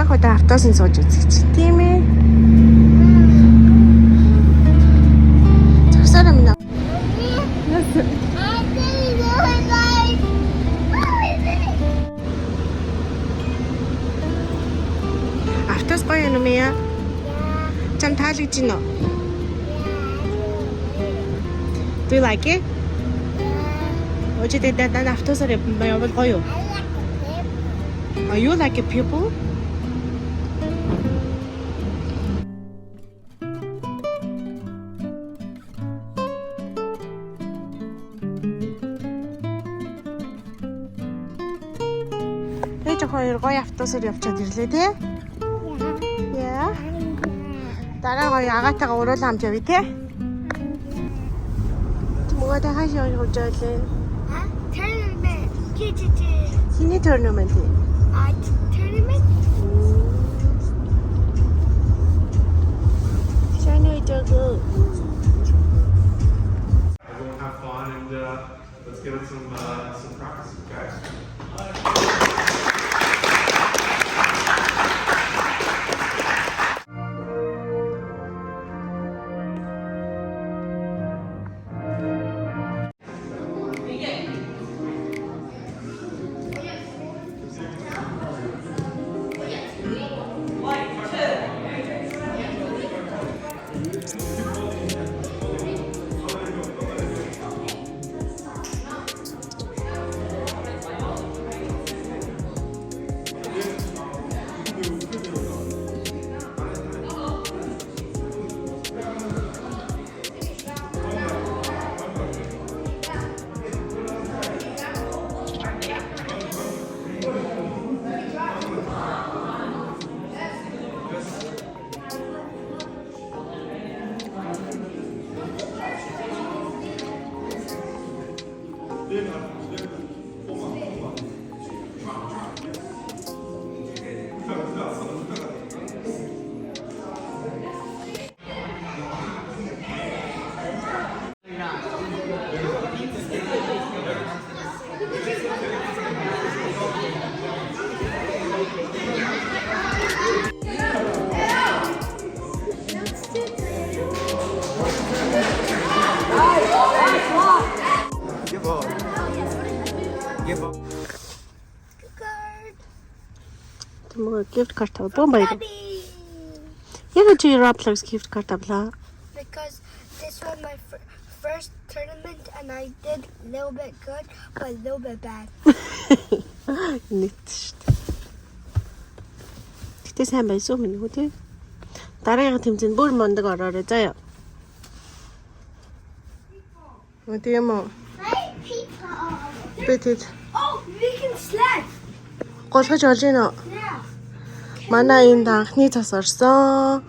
анх удаа автосын сууж үзчих тийм ээ. Зогсоорой минь. Автос гоё юм яа? Чам таалагдж байна уу? Do you like it? 어제 난 автосоор явбал гоё юу? Are you like a pupil? Ээж хоёр гоё автосоор явчаад ирлээ тий? Яа. Дараа гоё агатайгаа уруулаа хамт явъя тий? 뭐가 다 하시 오고 저래. Tournament. Sini tournament. Tournament? Shiny 저거. Everyone have fun and let's get in some practice, guys. 뭐 gift card 뭐 봐요. 얘가 제 Roblox gift card авлаа. Because this was my first tournament and I did a little bit good, but a little bit bad. Нийт шүү дээ. Гэтэ сайн байсан юм уу тий? Дараагийн тэмцээнд бүр мондог ороорой заяа. Мөн тийм үү? Hey, people! Битэд Oh, we can sled! голгож олж гинэ. Yeah. Манай энд анхны цас орсон.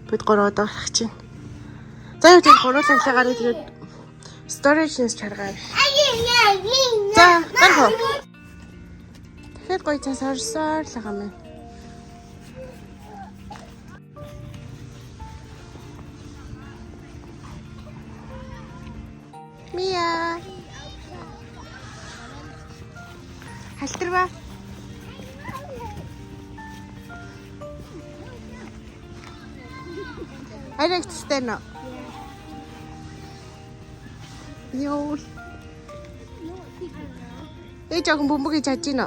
Бид 3 удаа гарах чинь. За юу тийм гуруулан цагаараа тэгээд storage-ээс чаргаа. За, гарах. Тэгэхээр гоё цас орсоор л байгаа юм. Мия. Халтарва. Айрагчтай нөө. Ёо. Эй жоохон бөмбөг хийж чадж гинэ.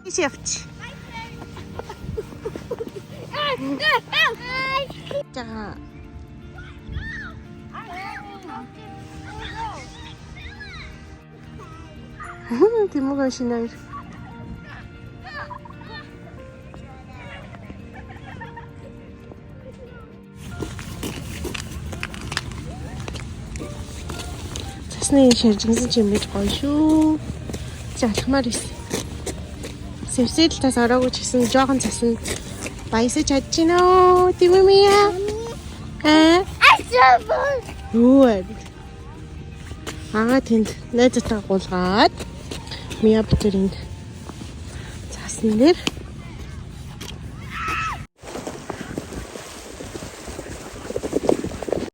Иш явч. За. Тимуга шинээр. Цасны шаржигсан юм биш гоё шүү. Залхмаар ирсэн. Сэвсэдэлтээс ороогүй ч гэсэн жоохон цаснд баясаж чадж гинэ үү? Тийм үү Мия? Юу? Тэнд найзтайгаа гулгаад Мия битэрийн цасн дээр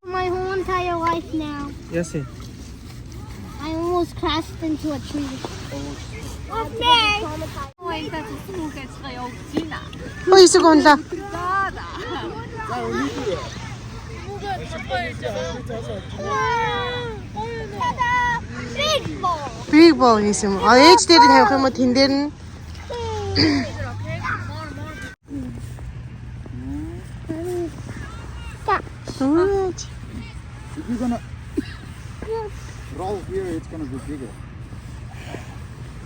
My whole entire life now. Yes, I almost almost crashed into a tree. With me. 어 이수가 온다. Big ball. Big ball хийсэн юм. Ээж дээр нь тавих юм уу тэн дээр нь? If you're gonna roll here, it's gonna be bigger.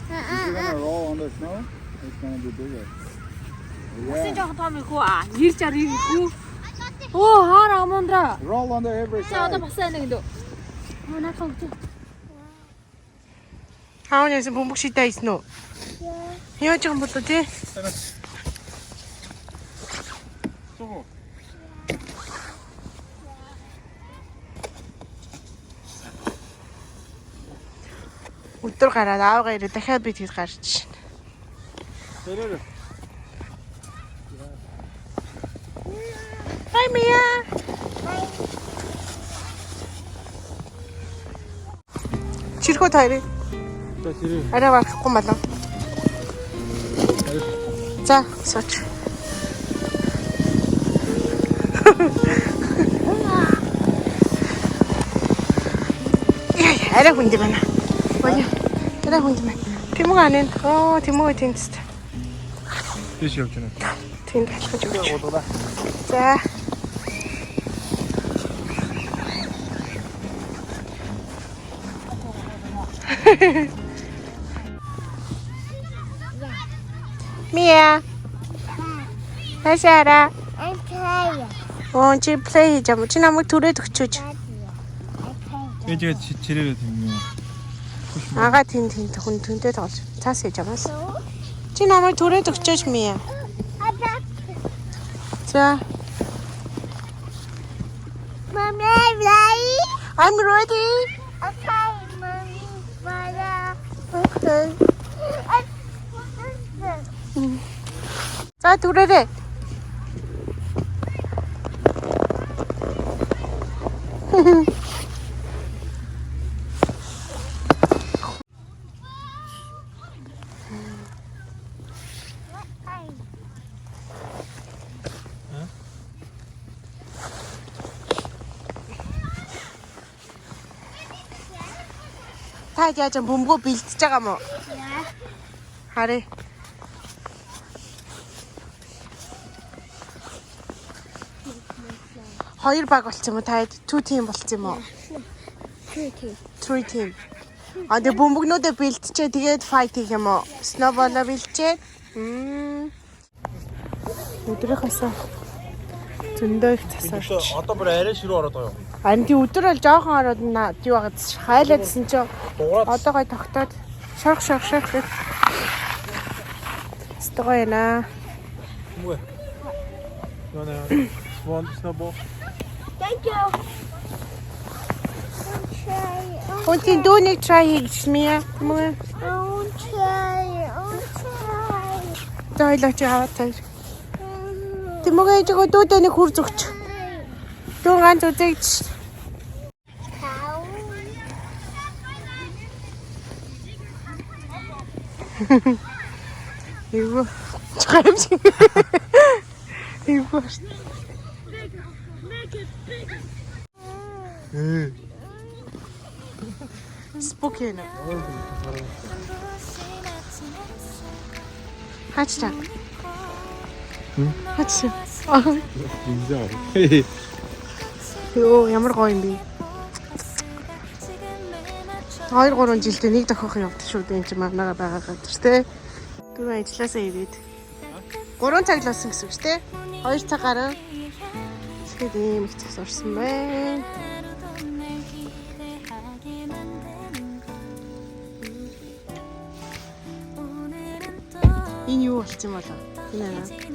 If you're gonna roll on the snow, it's gonna be bigger. Yeah. Roll on the every side. 하원에서 봉복 씻다 있노. 헤어지 한 번도 돼? Өдөр гараад аавгаа ирээ дахиад би тэгэд гарч шин. Hi Mia. Чирхүү тайрыг. За тэрийг Арай барахгүй малаа. За, сууч. Арай хүнд юм байна. Боё. Арай хүнд байна. Тэмэг анаа. Тэмэг тэнцэд. тийш явж байна. Тэнд алхаж өгч. Удаа. За. Mia. Насара. I'm tired. Чи play хийж юм. Чи намайг түрээд өгчөөж. ээжигээ чирээрээ тэмнэ. Ага тэнд хүн түнтэй тоглож. Цаас хийж ямаас. Чи намайг түрээд өгчөөж Mia. За. Mommy, ready? I'm ready. Okay, mommy, Maya. Okay. 자, түрээрээ. Та яаж бөмбөгөө бэлтэж байгаа мó? Харъя. Хоёр баг болцсон юм уу? Та 2 team болцсон юм уу? 3 team. А тэ бөмбөгнүүдээ бэлтчээ тэгээд fight хийх юм уу? Snowball-а бэлтчээ. Өдрийнхөөсөө зөндөө их засаарч. Одоо бүр арай ширүү ороод байгаа юм. Харин тий өдөр бол жоохон ороод юу байгаад хайлаадсэн ч одоо гой тогтоод шорх гэх. Стогоо яна. Муу. Яна. One snowball. Thank you. Хонтин дүүнийг try хийж Mia. Муу. I'll try. Тойлооч аваад тань. Тэмэгээ жоо дүүдэний хүр зүгч. Дүүн ганц үзэгч. Cow. Юу? Чамш. Юу? Спокойно. Хачта. Хачта. Инзаа. Йоо, ямар гоё юм бэ? 2-3 жилдээ нэг дахих явдаг шүү дээ энэ чинь манайга байгаа газар тий. Түрүү ажилласаа ирээд 3 цаг л болсон гэсэн үг шүү дээ. 2 цаг гараа. Тэгэхэд ийм их цаг сурсан байна. Энэ юу болчих юм болоо? Энэ аа.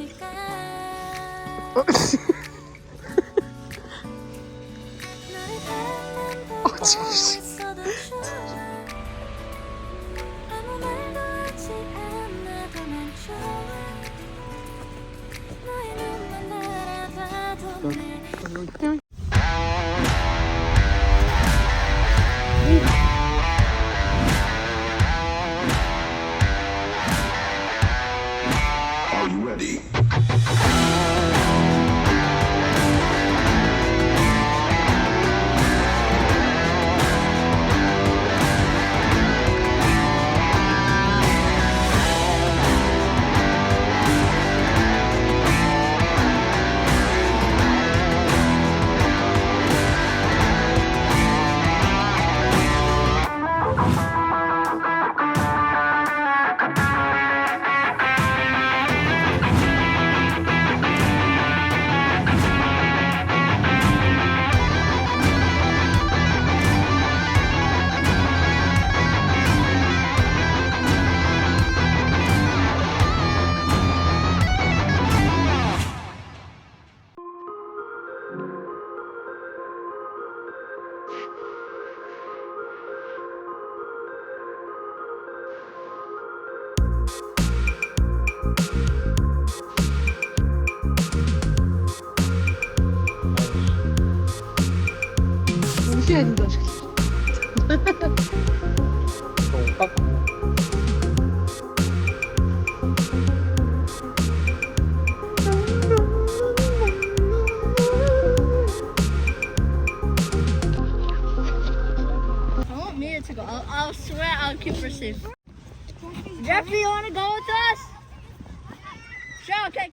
яагаад доош. I want Mia to go. I'll swear I'll keep her safe. Jeffrey, you want to go with us? Sure, okay.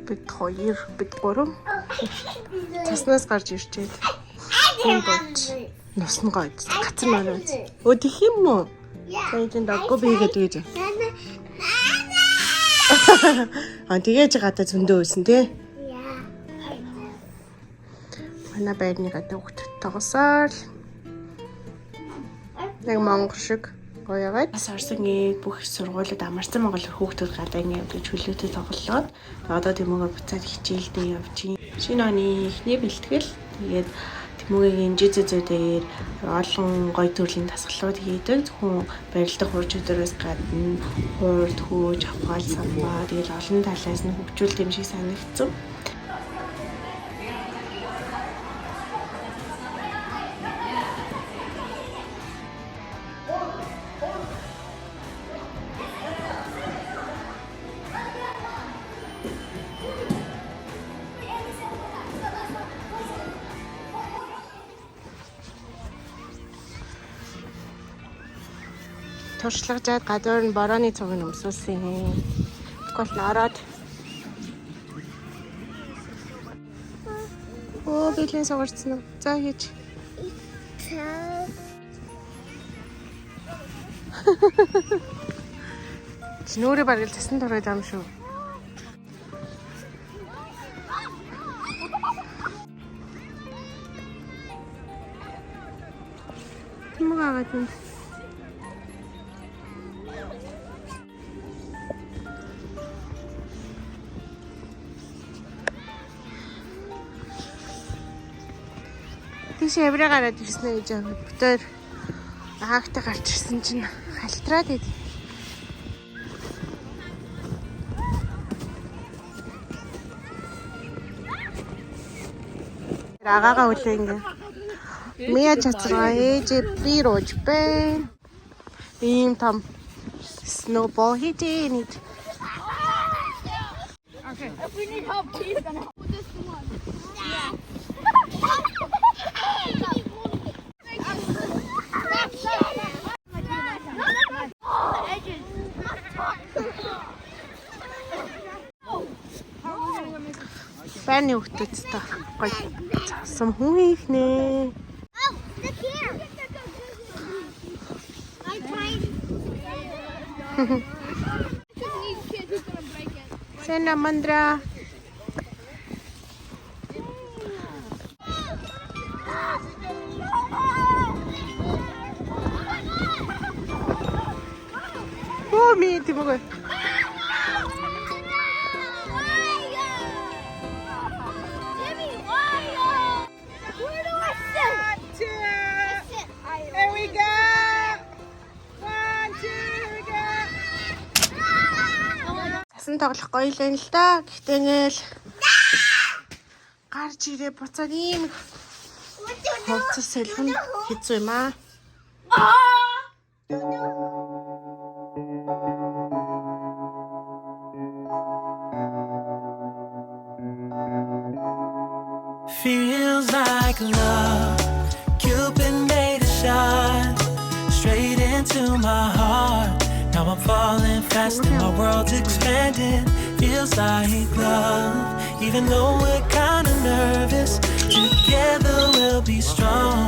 Бид хоёр, бид гурав. Таснаас гарч ирчээд. Хүн болж. Нус нь гойд. Гацар маань. Өө тэх юм уу? Тэнд даггүй бигээд гэж. Аа тэгээж гадаа зөндөө үйсэн тий. Манай байрны гадаа хүүхдүүд тоглосоор. Яг монгол шиг гоёгаад бас орсон бүх сургуулиуд амарсан монгол хүүхдүүд гадаа явж хөлөөтэй тоглоод одоо тэмүүгээ буцаад хичээлдээ явж байна. Шинэ оны эхний бэлтгэл тэгээд тэмүүгийн жижигзүүдээр олон гоё төрлийн дасгалууд хийдэг. Зөвхөн барилдах хурж өдрөөс гадна хурд, хөөж, авгаал, самбаа тэгээд олон талаас нь хөгжүүлт юм шиг санагдсан. Туршлагажаад гадуур нь борооны цуг нь өмсүүлсэн. Тэгвэл ороод. Оо билийн сугарцсан. За хийж. Чинүүрээ барил тасн дураад юм шүү. Тэмэг агаад юм. Тийш явраа гараад ирсэн гэж байгаа. Бүтээр агтаа гарч ирсэн чинь халтраад идэв. Агаага үлээ ингээ. Мия чацраа ээж би рож бэ. Ийм там snowball hitting it. Okay. If we need help, he's gonna help with this one. Yeah. Бэний хөлтөд та гоё цаасан хүн ихнэ. Oh, look here. I tried. Sena Mandra. Oh, me, Timogo. Тоглох гоё л юм л да. Гэхдээ ингээл гарч ирээ буцаад ийм хувцас сэлхэн хэцүү юм аа. Feels like love. Cupid made a shot straight into my heart. Now I'm falling fast and my world's expanding. Feels like love. Even though we're kinda nervous, together we'll be strong.